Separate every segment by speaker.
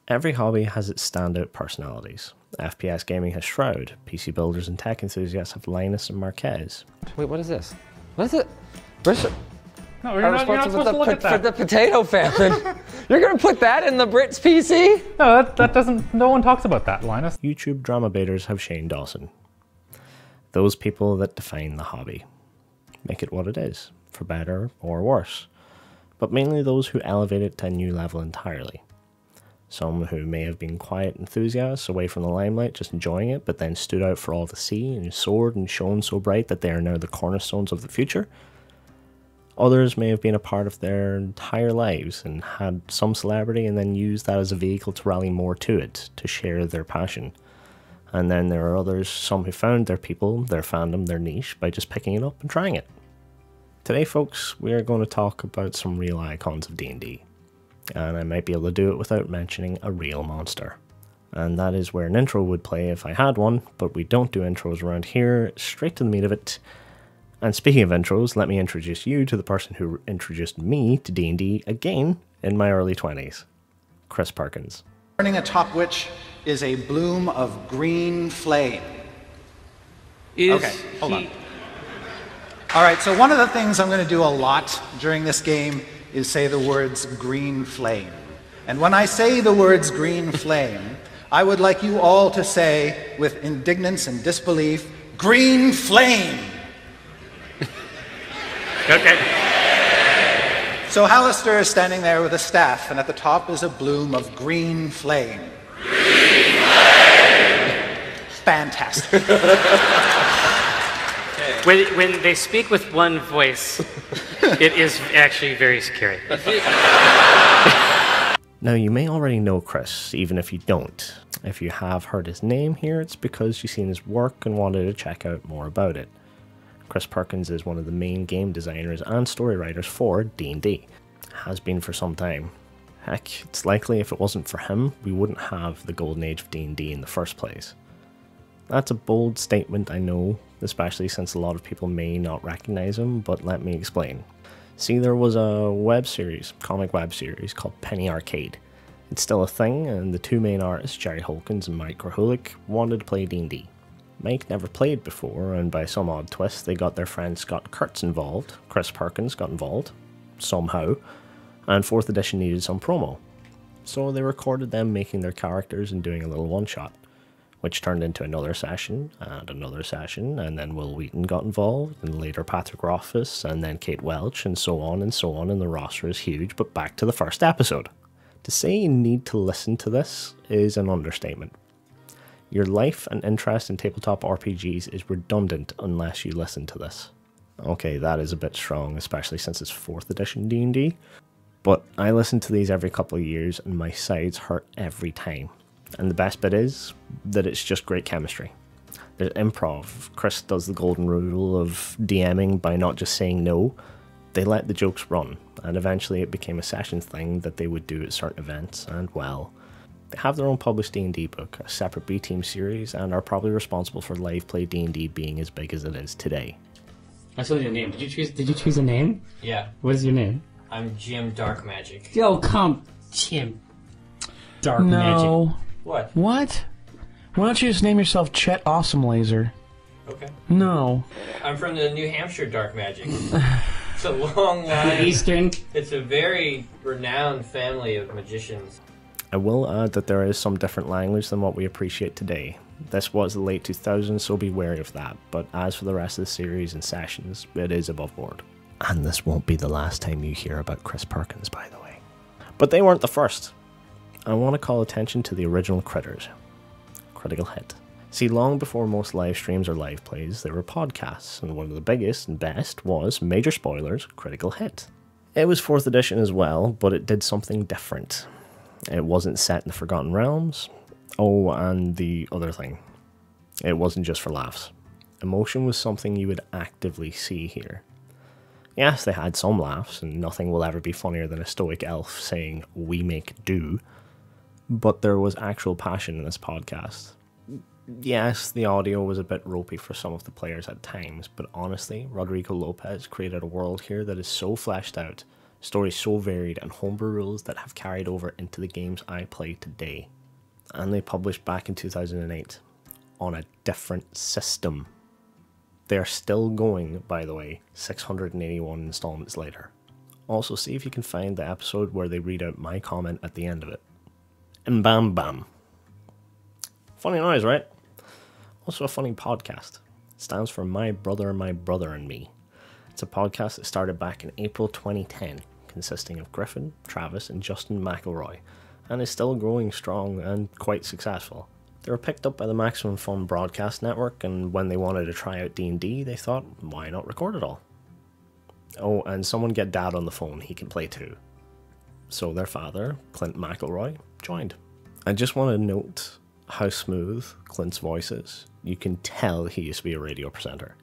Speaker 1: Every hobby has its standout personalities. FPS gaming has Shroud, PC builders and tech enthusiasts have Linus and Marquez.
Speaker 2: Wait, what is this? What is it? Where's it?
Speaker 3: No, you're not supposed to look at that.
Speaker 2: For the potato famine. You're gonna put that in the Brits PC?
Speaker 3: No, that doesn't, no one talks about that, Linus.
Speaker 1: YouTube drama baiters have Shane Dawson. Those people that define the hobby. Make it what it is, for better or worse. But mainly those who elevate it to a new level entirely. Some who may have been quiet enthusiasts away from the limelight, just enjoying it, but then stood out for all to see and soared and shone so bright that they are now the cornerstones of the future. Others may have been a part of their entire lives and had some celebrity and then used that as a vehicle to rally more to it, to share their passion. And then there are others, some who found their people, their fandom, their niche by just picking it up and trying it. Today, folks, we are going to talk about some real icons of D&D. And I might be able to do it without mentioning a real monster. And that is where an intro would play if I had one, but we don't do intros around here, straight to the meat of it. And speaking of intros, let me introduce you to the person who introduced me to D&D again in my early 20s, Chris Perkins.
Speaker 4: Burning atop which is a bloom of green flame. Okay, hold on. All right, so one of the things I'm going to do a lot during this game is say the words green flame. And when I say the words green flame, I would like you all to say with indignance and disbelief, green flame!
Speaker 3: Okay.
Speaker 4: So Hallister is standing there with a staff, and at the top is a bloom of green flame. Green flame! Fantastic.
Speaker 5: When they speak with one voice, it is actually very scary.
Speaker 1: Now, you may already know Chris, even if you don't. If you have heard his name here, it's because you've seen his work and wanted to check out more about it. Chris Perkins is one of the main game designers and story writers for D&D. Has been for some time. Heck, it's likely if it wasn't for him, we wouldn't have the golden age of D&D in the first place. That's a bold statement, I know, especially since a lot of people may not recognize him, but let me explain. See, there was a web series, comic web series, called Penny Arcade. It's still a thing, and the two main artists, Jerry Holkins and Mike Krahulik, wanted to play D&D. Mike never played before, and by some odd twist, they got their friend Scott Kurtz involved. Chris Perkins got involved, somehow, and 4th edition needed some promo. So they recorded them making their characters and doing a little one-shot, which turned into another session, and then Will Wheaton got involved, and later Patrick Rothfuss, and then Kate Welch, and so on, and the roster is huge, but back to the first episode. To say you need to listen to this is an understatement. Your life and interest in tabletop RPGs is redundant unless you listen to this. Okay, that is a bit strong, especially since it's 4th edition D&D, but I listen to these every couple of years and my sides hurt every time. And the best bit is that it's just great chemistry. There's improv. Chris does the golden rule of DMing by not just saying no. They let the jokes run, and eventually it became a sessions thing that they would do at certain events, and well, they have their own published D&D book, a separate B-Team series, and are probably responsible for live play D&D being as big as it is today.
Speaker 6: I saw your name. Did you choose a name?
Speaker 7: Yeah.
Speaker 6: What is your name?
Speaker 7: I'm Jim Dark Magic.
Speaker 6: Yo, come, Jim. Dark Magic.
Speaker 7: What?
Speaker 8: What? Why don't you just name yourself Chet Awesome Laser?
Speaker 7: Okay.
Speaker 8: No.
Speaker 7: I'm from the New Hampshire Dark Magic. It's a long line.
Speaker 6: Eastern.
Speaker 7: It's a very renowned family of magicians.
Speaker 1: I will add that there is some different language than what we appreciate today. This was the late 2000s, so be wary of that, but as for the rest of the series and sessions, it is above board. And this won't be the last time you hear about Chris Perkins, by the way. But they weren't the first. I want to call attention to the original critters. Critical Hit. See, long before most live streams or live plays, there were podcasts, and one of the biggest and best was, major spoilers, Critical Hit. It was 4th edition as well, but it did something different. It wasn't set in the Forgotten Realms. Oh, and the other thing. It wasn't just for laughs. Emotion was something you would actively see here. Yes, they had some laughs, and nothing will ever be funnier than a stoic elf saying, "We make do." But there was actual passion in this podcast. Yes, the audio was a bit ropey for some of the players at times, but honestly, Rodrigo Lopez created a world here that is so fleshed out, Stories so varied and homebrew rules that have carried over into the games I play today. And they published back in 2008 on a different system. They are still going, by the way, 681 installments later. Also, see if you can find the episode where they read out my comment at the end of it. And bam bam. Funny noise, right? Also a funny podcast. It stands for My Brother, and Me. It's a podcast that started back in April 2010, consisting of Griffin, Travis, and Justin McElroy, and is still growing strong and quite successful. They were picked up by the Maximum Fun Broadcast Network, and when they wanted to try out D&D, they thought, why not record it all? Oh, and someone get Dad on the phone, he can play too. So their father, Clint McElroy, joined. I just want to note how smooth Clint's voice is. You can tell he used to be a radio presenter.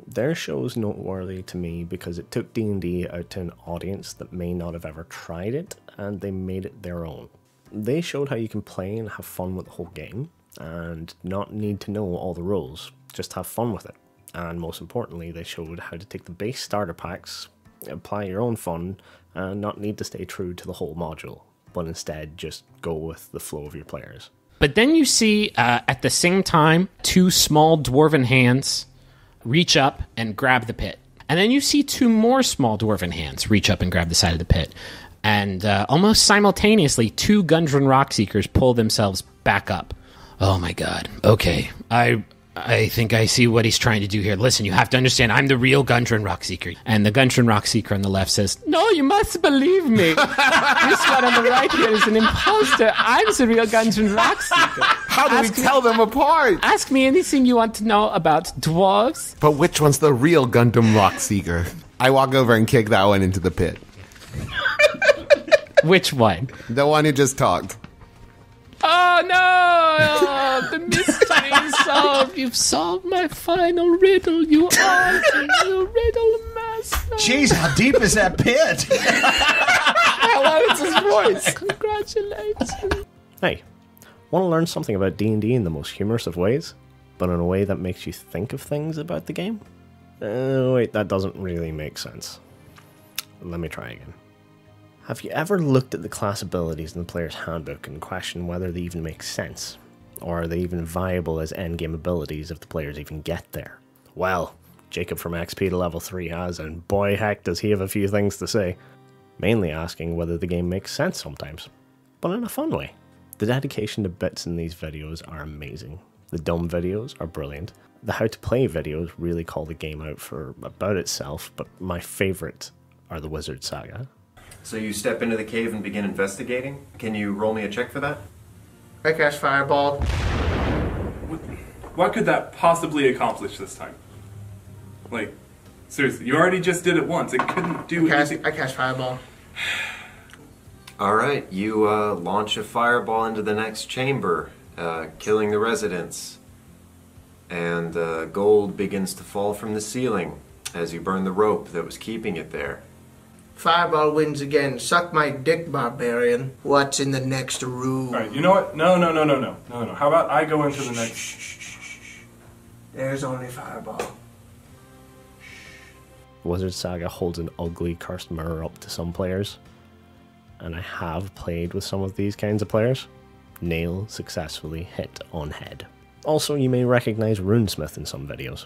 Speaker 1: Their show is noteworthy to me because it took D&D out to an audience that may not have ever tried it, and they made it their own. They showed how you can play and have fun with the whole game, and not need to know all the rules, just have fun with it. And most importantly, they showed how to take the base starter packs, apply your own fun, and not need to stay true to the whole module, but instead just go with the flow of your players.
Speaker 9: But then you see, at the same time, two small dwarven hands reach up and grab the pit. And then you see two more small dwarven hands reach up and grab the side of the pit. And almost simultaneously, two Gundren Rockseekers pull themselves back up. Oh my god. Okay. I think I see what he's trying to do here. Listen, you have to understand, I'm the real Gundren Rockseeker. And the Gundren Rockseeker on the left says, no, you must believe me. This one on the right here is an imposter. I'm the real Gundren Rockseeker.
Speaker 10: How do we tell them apart?
Speaker 9: Ask me anything you want to know about dwarves.
Speaker 10: But which one's the real Gundam Rockseeker? I walk over and kick that one into the pit.
Speaker 9: Which one?
Speaker 10: The one who just talked.
Speaker 9: Oh no! The mystery is solved. You've solved my final riddle. You are the riddle master.
Speaker 4: Jeez, how deep is that pit?
Speaker 10: How loud is his voice?
Speaker 9: Congratulations.
Speaker 1: Hey, want to learn something about D&D in the most humorous of ways, but in a way that makes you think of things about the game? Wait, that doesn't really make sense. Let me try again. Have you ever looked at the class abilities in the player's handbook and questioned whether they even make sense? Or are they even viable as endgame abilities if the players even get there? Well, Jacob from XP to level 3 has, and boy heck does he have a few things to say. Mainly asking whether the game makes sense sometimes, but in a fun way. The dedication to bits in these videos are amazing. The dumb videos are brilliant. The how to play videos really call the game out for about itself, but my favourite are the Wizard Saga.
Speaker 11: So you step into the cave and begin investigating? Can you roll me a check for that?
Speaker 12: I cast Fireball.
Speaker 13: What could that possibly accomplish this time? Like, seriously, you already just did it once. It couldn't do anything.
Speaker 12: I cast Fireball.
Speaker 11: Alright, you launch a fireball into the next chamber, killing the residents. And gold begins to fall from the ceiling as you burn the rope that was keeping it there.
Speaker 12: Fireball wins again. Suck my dick, barbarian. What's in the next room?
Speaker 13: Alright, you know what? No. How about I go into the next...
Speaker 12: There's only Fireball.
Speaker 1: Wizard Saga holds an ugly cursed mirror up to some players, and I have played with some of these kinds of players. Nail successfully hit on head. Also, you may recognize Runesmith in some videos.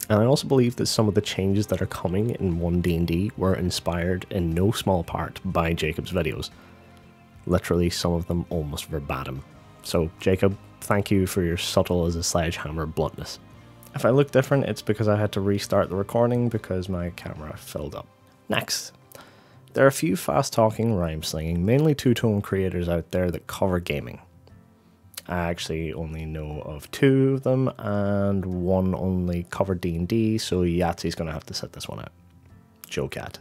Speaker 1: And I also believe that some of the changes that are coming in 1D&D were inspired in no small part by Jacob's videos. Literally, some of them almost verbatim. So, Jacob, thank you for your subtle as a sledgehammer bluntness. If I look different, it's because I had to restart the recording because my camera filled up. Next, there are a few fast-talking, rhyme-slinging, mainly two-tone creators out there that cover gaming. I actually only know of 2 of them, and one only covered D&D, so Yahtzee's going to have to set this one out. JoCat.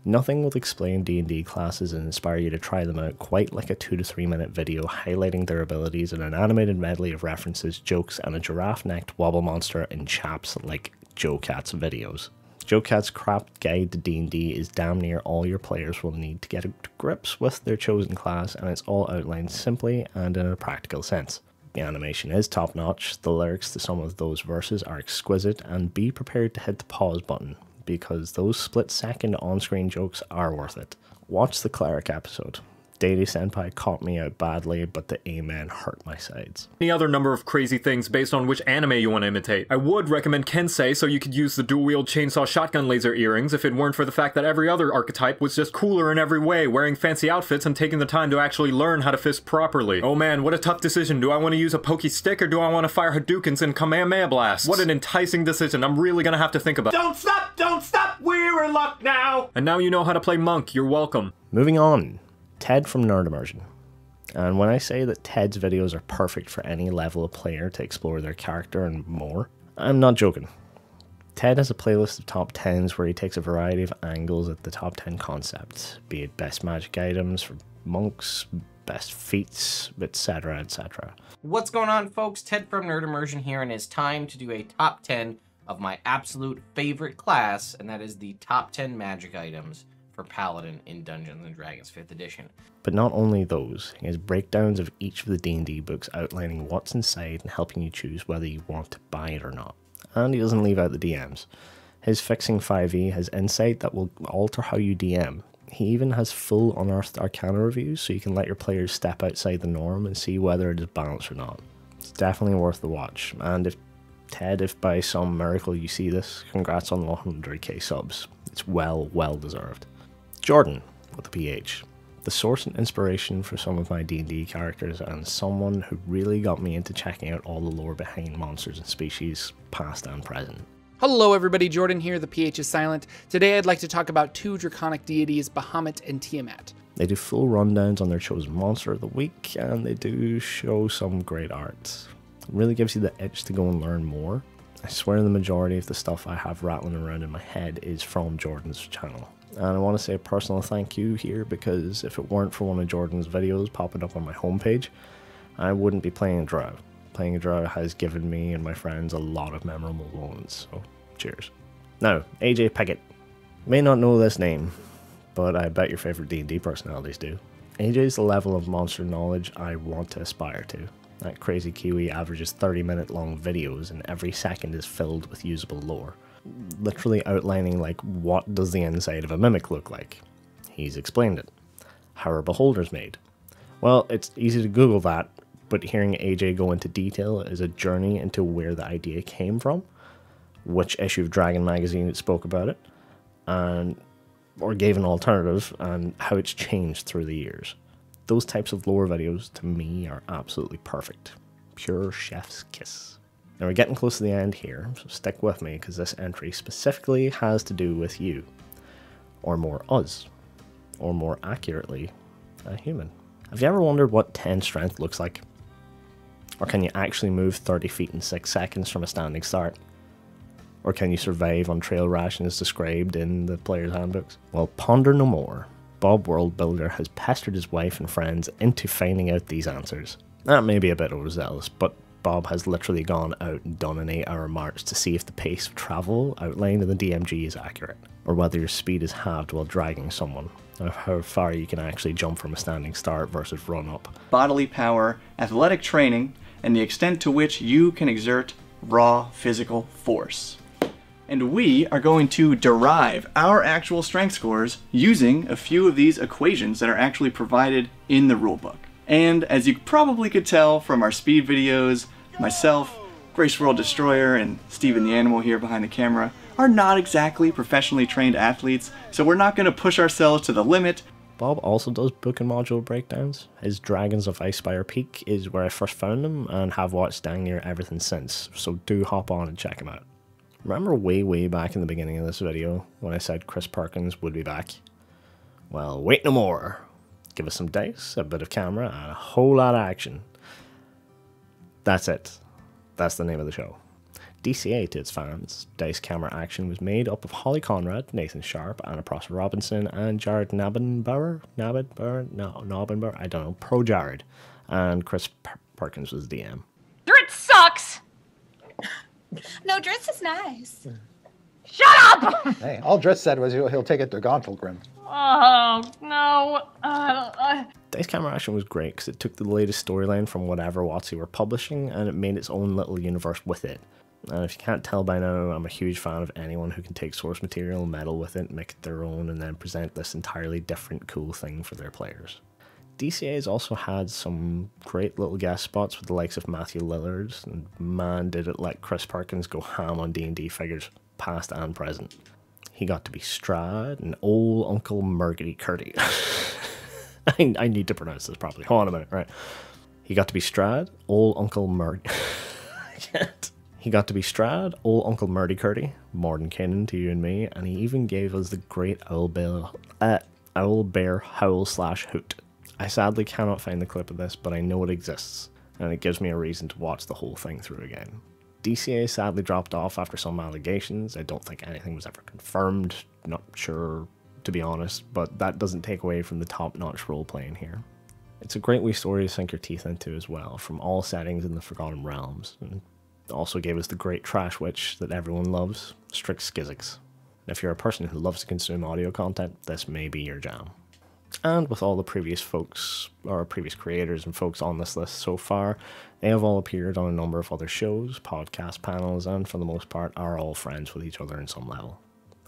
Speaker 1: Nothing will explain D&D classes and inspire you to try them out quite like a 2 to 3 minute video highlighting their abilities in an animated medley of references, jokes, and a giraffe-necked wobble monster in chaps like JoCat's videos. JoCat's craft guide to D&D is damn near all your players will need to get to grips with their chosen class, and it's all outlined simply and in a practical sense. The animation is top-notch, the lyrics to some of those verses are exquisite, and be prepared to hit the pause button, because those split-second on-screen jokes are worth it. Watch the Cleric episode. Daily Senpai caught me out badly, but the Amen hurt my sides.
Speaker 14: Any other number of crazy things based on which anime you want to imitate. I would recommend Kensei so you could use the dual-wield chainsaw shotgun laser earrings if it weren't for the fact that every other archetype was just cooler in every way, wearing fancy outfits and taking the time to actually learn how to fist properly. Oh man, what a tough decision. Do I want to use a pokey stick or do I want to fire Hadoukens and Kamehameha blasts? What an enticing decision. I'm really gonna have to think about.
Speaker 15: Don't stop, we're in luck now!
Speaker 14: And now you know how to play Monk, you're welcome.
Speaker 1: Moving on. Ted from Nerd Immersion. And when I say that Ted's videos are perfect for any level of player to explore their character and more, I'm not joking. Ted has a playlist of top 10s where he takes a variety of angles at the top 10 concepts, be it best magic items for monks, best feats, etc, etc.
Speaker 16: What's going on, folks? Ted from Nerd Immersion here, and it's time to do a top 10 of my absolute favorite class, and that is the top 10 magic items for Paladin in Dungeons & Dragons 5th edition.
Speaker 1: But not only those, he has breakdowns of each of the D&D books outlining what's inside and helping you choose whether you want to buy it or not. And he doesn't leave out the DMs. His Fixing 5e has insight that will alter how you DM. He even has full Unearthed Arcana reviews, so you can let your players step outside the norm and see whether it is balanced or not. It's definitely worth the watch, and if by some miracle you see this, congrats on the 100k subs. It's well deserved. Jordan, with a PH. The source and inspiration for some of my D&D characters and someone who really got me into checking out all the lore behind monsters and species, past and present.
Speaker 17: Hello everybody, Jordan here, the PH is silent. Today I'd like to talk about two draconic deities, Bahamut and Tiamat.
Speaker 1: They do full rundowns on their chosen monster of the week, and they do show some great art. It really gives you the itch to go and learn more. I swear the majority of the stuff I have rattling around in my head is from Jordan's channel. And I want to say a personal thank you here, because if it weren't for one of Jordan's videos popping up on my homepage, I wouldn't be playing a drow. Playing a drow has given me and my friends a lot of memorable moments, so cheers. Now, AJ Pickett. May not know this name, but I bet your favourite D&D personalities do. AJ's the level of monster knowledge I want to aspire to. That crazy Kiwi averages 30-minute long videos and every second is filled with usable lore. Literally outlining like what does the inside of a mimic look like. He's explained it. How are beholders made? Well, it's easy to Google that, but hearing AJ go into detail is a journey into where the idea came from, which issue of Dragon magazine it spoke about it, or gave an alternative, and how it's changed through the years. Those types of lore videos to me are absolutely perfect. Pure chef's kiss. Now we're getting close to the end here, so stick with me because this entry specifically has to do with you. Or more us. Or more accurately, a human. Have you ever wondered what 10 strength looks like? Or can you actually move 30 feet in 6 seconds from a standing start? Or can you survive on trail rations described in the player's handbooks? Well, ponder no more. Bob Worldbuilder has pestered his wife and friends into finding out these answers. That may be a bit overzealous, but Bob has literally gone out and done an 8-hour march to see if the pace of travel outlined in the DMG is accurate, or whether your speed is halved while dragging someone, or how far you can actually jump from a standing start versus run up.
Speaker 18: Bodily power, athletic training, and the extent to which you can exert raw physical force. And we are going to derive our actual strength scores using a few of these equations that are actually provided in the rulebook. And as you probably could tell from our speed videos, myself, Grace World Destroyer, and Steven the Animal here behind the camera are not exactly professionally trained athletes, so we're not going to push ourselves to the limit.
Speaker 1: Bob also does book and module breakdowns. His Dragons of Icespire Peak is where I first found him and have watched dang near everything since, so do hop on and check him out. Remember way back in the beginning of this video when I said Chris Perkins would be back? Well, wait no more. Give us some dice, a bit of camera, and a whole lot of action. That's it. That's the name of the show. DCA to its fans, Dice Camera Action was made up of Holly Conrad, Nathan Sharp, Anna Prosser Robinson, and Jared Nobbenbauer, I don't know, Pro Jared. And Chris Perkins was the DM.
Speaker 19: Dritz sucks!
Speaker 20: No, Dritz is nice.
Speaker 19: Shut up!
Speaker 4: Hey, all Dritz said was he'll take it to Gonfalgrim.
Speaker 19: Oh, no.
Speaker 1: Dice Camera Action was great because it took the latest storyline from whatever WotC were publishing and it made its own little universe with it. And if you can't tell by now, I'm a huge fan of anyone who can take source material, meddle with it, make it their own, and then present this entirely different cool thing for their players. DCA has also had some great little guest spots with the likes of Matthew Lillard, and man did it let Chris Perkins go ham on D&D figures, past and present. He got to be Strad and old Uncle Murgy Curdy. I need to pronounce this properly. Hold on a minute, right? He got to be Strad, old Uncle Murgy. I can't. He got to be Strad, old Uncle Murdy Curdy, Morden Kinnan to you and me, and he even gave us the great Owl Bear Howl/Hoot. I sadly cannot find the clip of this, but I know it exists, and it gives me a reason to watch the whole thing through again. DCA sadly dropped off after some allegations. I don't think anything was ever confirmed, not sure to be honest, but that doesn't take away from the top-notch role-playing here. It's a great wee story to sink your teeth into as well, from all settings in the Forgotten Realms, and also gave us the great Trash Witch that everyone loves, Strix Skizix. If you're a person who loves to consume audio content, this may be your jam. And with all the previous folks, or previous creators and folks on this list so far, they have all appeared on a number of other shows, podcast panels, and for the most part are all friends with each other in some level.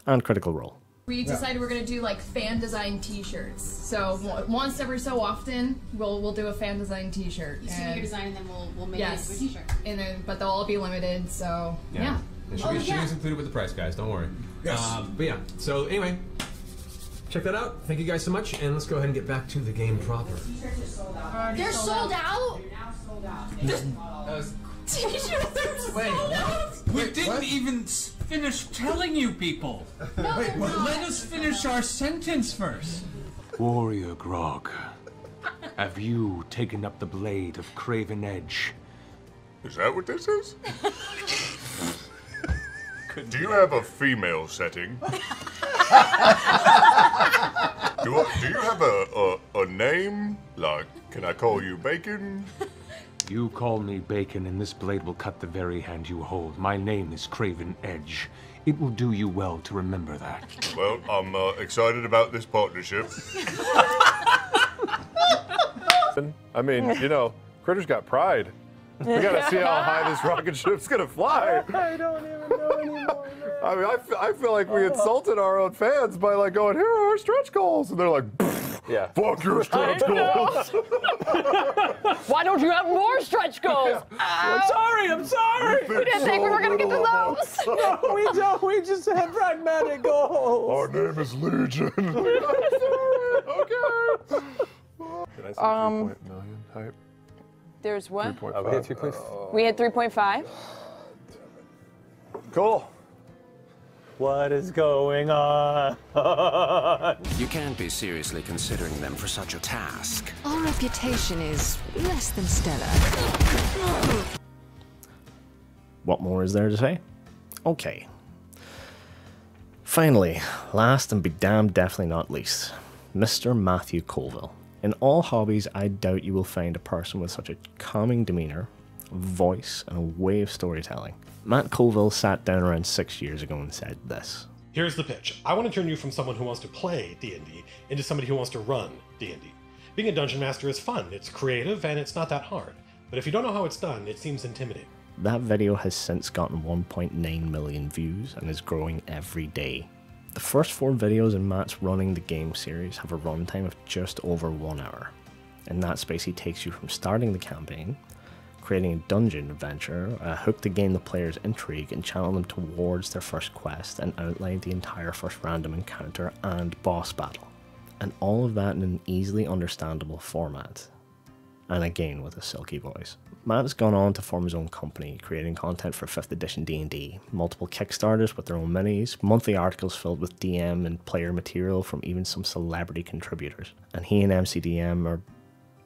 Speaker 1: And Critical Role.
Speaker 21: We decided we're gonna do like fan design T-shirts. So once every so often, we'll do a fan design T-shirt.
Speaker 22: You submit your design and then we'll make it into a T-shirt.
Speaker 21: And then, but they'll all be limited. So yeah.
Speaker 23: Shipping's included with the price, guys. Don't worry. Yes. But yeah. So anyway, check that out. Thank you guys so much, and let's go ahead and get back to the game proper.
Speaker 21: They're sold out.
Speaker 22: T-shirts are sold out.
Speaker 24: We didn't even finish telling you people.
Speaker 21: No,
Speaker 24: let us finish our sentence first.
Speaker 25: Warrior Grog, have you taken up the blade of Craven Edge?
Speaker 26: Is that what this is? Do you have a female setting? Do you have a name? Like, can I call you Bacon?
Speaker 25: You call me Bacon, and this blade will cut the very hand you hold. My name is Craven Edge. It will do you well to remember that.
Speaker 26: Well, I'm excited about this partnership.
Speaker 27: I mean, you know, Critter's got pride. We gotta see how high this rocket ship's gonna fly.
Speaker 12: I don't even know anymore.
Speaker 27: I mean, I feel like we insulted our own fans by like going, here are our stretch goals, and they're like, yeah, fuck your stretch goals.
Speaker 19: Why don't you have more stretch goals?
Speaker 12: I'm sorry.
Speaker 19: We didn't think we were going to get to those.
Speaker 12: No, we don't. We just have pragmatic goals.
Speaker 26: Our name is Legion.
Speaker 27: Okay. Did I say 3 million type?
Speaker 28: There's what?
Speaker 27: 3.5.
Speaker 23: We hit 3.5.
Speaker 28: We hit 3.5.
Speaker 27: Cool.
Speaker 12: What is going on?
Speaker 29: You can't be seriously considering them for such a task.
Speaker 30: Our reputation is less than stellar.
Speaker 1: What more is there to say? Okay. Finally, last and be damned definitely not least, Mr. Matthew Colville. In all hobbies, I doubt you will find a person with such a calming demeanour, voice, and a way of storytelling. Matt Colville sat down around 6 years ago and said this.
Speaker 31: Here's the pitch. I want to turn you from someone who wants to play D&D into somebody who wants to run D&D. Being a dungeon master is fun, it's creative, and it's not that hard. But if you don't know how it's done, it seems intimidating.
Speaker 1: That video has since gotten 1.9 million views and is growing every day. The first 4 videos in Matt's Running the Game series have a runtime of just over 1 hour. In that space he takes you from starting the campaign, creating a dungeon adventure, a hook to gain the player's intrigue and channel them towards their first quest, and outline the entire first random encounter and boss battle. And all of that in an easily understandable format. And again with a silky voice. Matt has gone on to form his own company, creating content for 5th edition D&D, multiple Kickstarters with their own minis, monthly articles filled with DM and player material from even some celebrity contributors. And he and MCDM are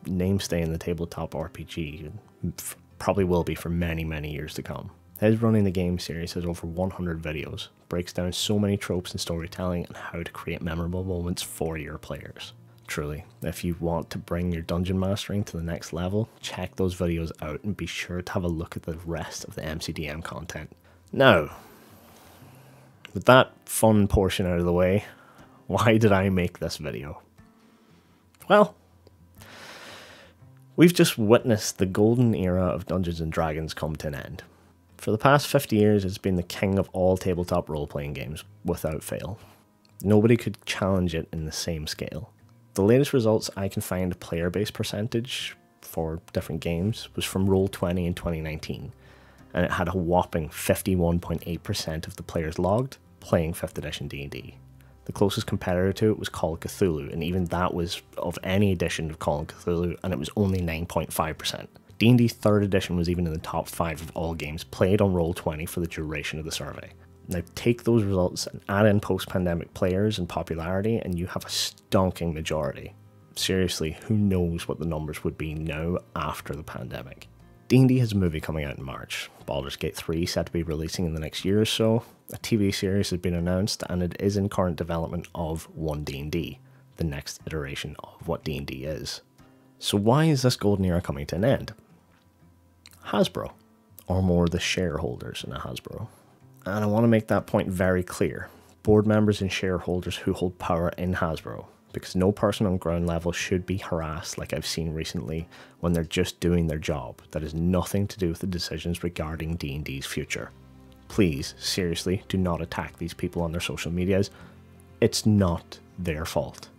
Speaker 1: namestay in the tabletop RPG, and probably will be for many, many years to come. His Running the Game series has over 100 videos, breaks down so many tropes in storytelling and how to create memorable moments for your players. Truly, if you want to bring your dungeon mastering to the next level, check those videos out and be sure to have a look at the rest of the MCDM content. Now, with that fun portion out of the way, why did I make this video? Well, we've just witnessed the golden era of Dungeons & Dragons come to an end. For the past 50 years, it's been the king of all tabletop role-playing games, without fail. Nobody could challenge it in the same scale. The latest results I can find player-based percentage for different games was from Roll20 in 2019, and it had a whopping 51.8% of the players logged playing 5th edition D&D. The closest competitor to it was Call of Cthulhu, and even that was of any edition of Call of Cthulhu, and it was only 9.5%. D&D 3rd edition was even in the top 5 of all games played on Roll20 for the duration of the survey. Now take those results and add in post-pandemic players and popularity, and you have a stonking majority. Seriously, who knows what the numbers would be now after the pandemic. D&D has a movie coming out in March. Baldur's Gate 3 set to be releasing in the next year or so. A TV series has been announced, and it is in current development of 1D&D, the next iteration of what D&D is. So why is this golden era coming to an end? Hasbro, or more the shareholders in a Hasbro. And I want to make that point very clear. Board members and shareholders who hold power in Hasbro, because no person on ground level should be harassed like I've seen recently when they're just doing their job. That has nothing to do with the decisions regarding D&D's future. Please, seriously, do not attack these people on their social medias. It's not their fault.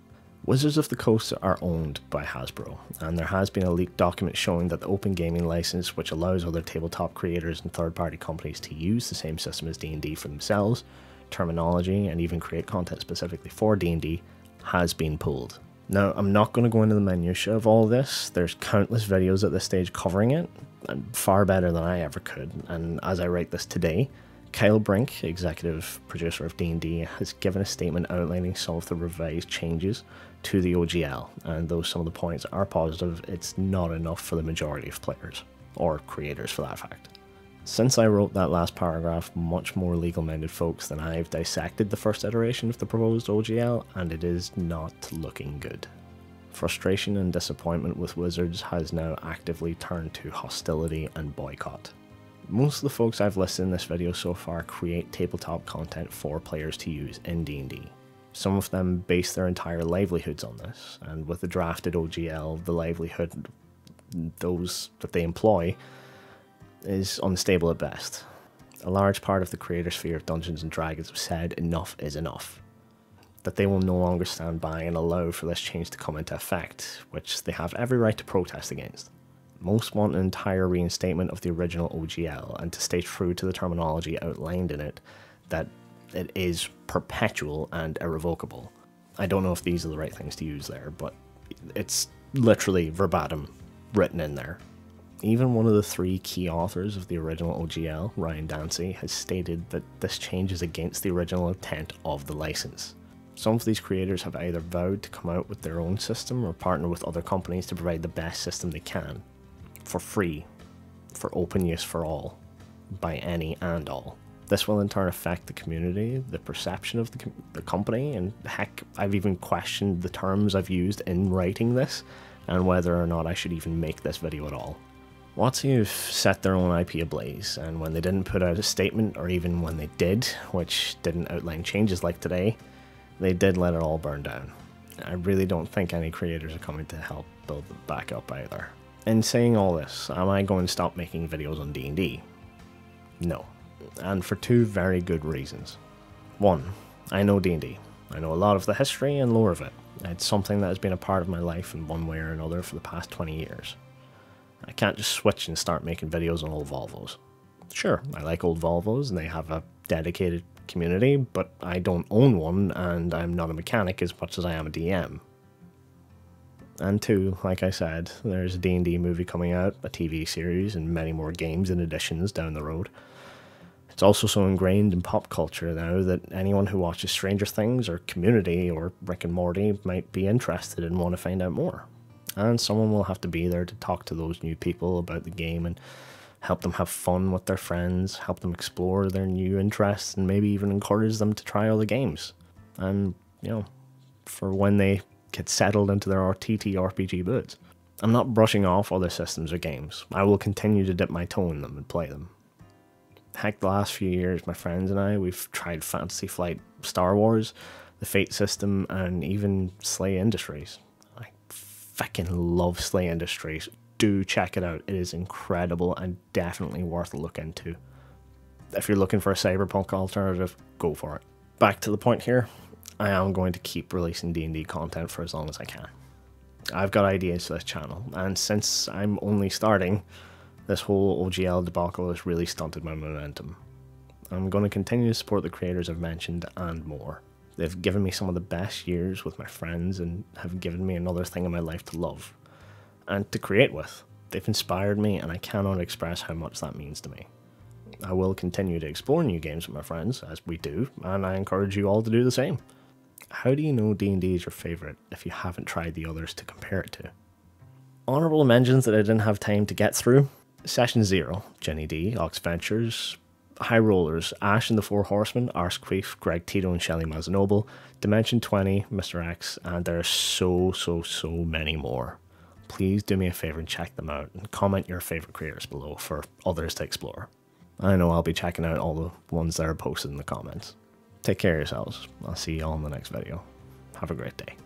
Speaker 1: Wizards of the Coast are owned by Hasbro, and there has been a leaked document showing that the Open Gaming License, which allows other tabletop creators and third-party companies to use the same system as D&D for themselves, terminology, and even create content specifically for D&D, has been pulled. Now, I'm not going to go into the minutiae of all this. There's countless videos at this stage covering it, and far better than I ever could, and as I write this today, Kyle Brink, executive producer of D&D, has given a statement outlining some of the revised changes to the OGL, and though some of the points are positive, it's not enough for the majority of players, or creators for that fact. Since I wrote that last paragraph, much more legal-minded folks than I have dissected the first iteration of the proposed OGL, and it is not looking good. Frustration and disappointment with Wizards has now actively turned to hostility and boycott. Most of the folks I've listed in this video so far create tabletop content for players to use in D&D. Some of them base their entire livelihoods on this, and with the drafted OGL, the livelihood those that they employ is unstable at best. A large part of the creator sphere of Dungeons & Dragons have said enough is enough, that they will no longer stand by and allow for this change to come into effect, which they have every right to protest against. Most want an entire reinstatement of the original OGL, and to stay true to the terminology outlined in it, that it is perpetual and irrevocable. I don't know if these are the right things to use there, but it's literally verbatim written in there. Even one of the 3 key authors of the original OGL, Ryan Dancy, has stated that this change is against the original intent of the license. Some of these creators have either vowed to come out with their own system or partner with other companies to provide the best system they can, for free, for open use for all, by any and all. This will in turn affect the community, the perception of the company, and heck, I've even questioned the terms I've used in writing this, and whether or not I should even make this video at all. WotC have set their own IP ablaze, and when they didn't put out a statement, or even when they did, which didn't outline changes like today, they did let it all burn down. I really don't think any creators are coming to help build it back up either. In saying all this, am I going to stop making videos on D&D? No. And for 2 very good reasons. 1, I know D&D. I know a lot of the history and lore of it. It's something that has been a part of my life in one way or another for the past 20 years. I can't just switch and start making videos on old Volvos. Sure, I like old Volvos and they have a dedicated community, but I don't own one and I'm not a mechanic as much as I am a DM. And 2, like I said, there's a D&D movie coming out, a TV series, and many more games and editions down the road. It's also so ingrained in pop culture now that anyone who watches Stranger Things or Community or Rick and Morty might be interested and want to find out more. And someone will have to be there to talk to those new people about the game and help them have fun with their friends, help them explore their new interests, and maybe even encourage them to try other games. And, you know, for when they get settled into their TTRPG boots. I'm not brushing off other systems or games. I will continue to dip my toe in them and play them. Heck, the last few years, my friends and I, we've tried Fantasy Flight Star Wars, the Fate system, and even Slay Industries. I fucking love Slay Industries. Do check it out. It is incredible and definitely worth a look into. If you're looking for a cyberpunk alternative, go for it. Back to the point here, I am going to keep releasing D&D content for as long as I can. I've got ideas for this channel, and since I'm only starting, this whole OGL debacle has really stunted my momentum. I'm going to continue to support the creators I've mentioned and more. They've given me some of the best years with my friends and have given me another thing in my life to love and to create with. They've inspired me, and I cannot express how much that means to me. I will continue to explore new games with my friends, as we do, and I encourage you all to do the same. How do you know D&D is your favourite if you haven't tried the others to compare it to? Honourable mentions that I didn't have time to get through. Session 0, Jenny D, Ox Ventures, High Rollers, Ash and the Four Horsemen, Arsqueef, Greg Tito and Shelley Mazanoble, Dimension 20, Mr. X, and there are so many more. Please do me a favour and check them out, and comment your favourite creators below for others to explore. I know I'll be checking out all the ones that are posted in the comments. Take care of yourselves. I'll see you all in the next video. Have a great day.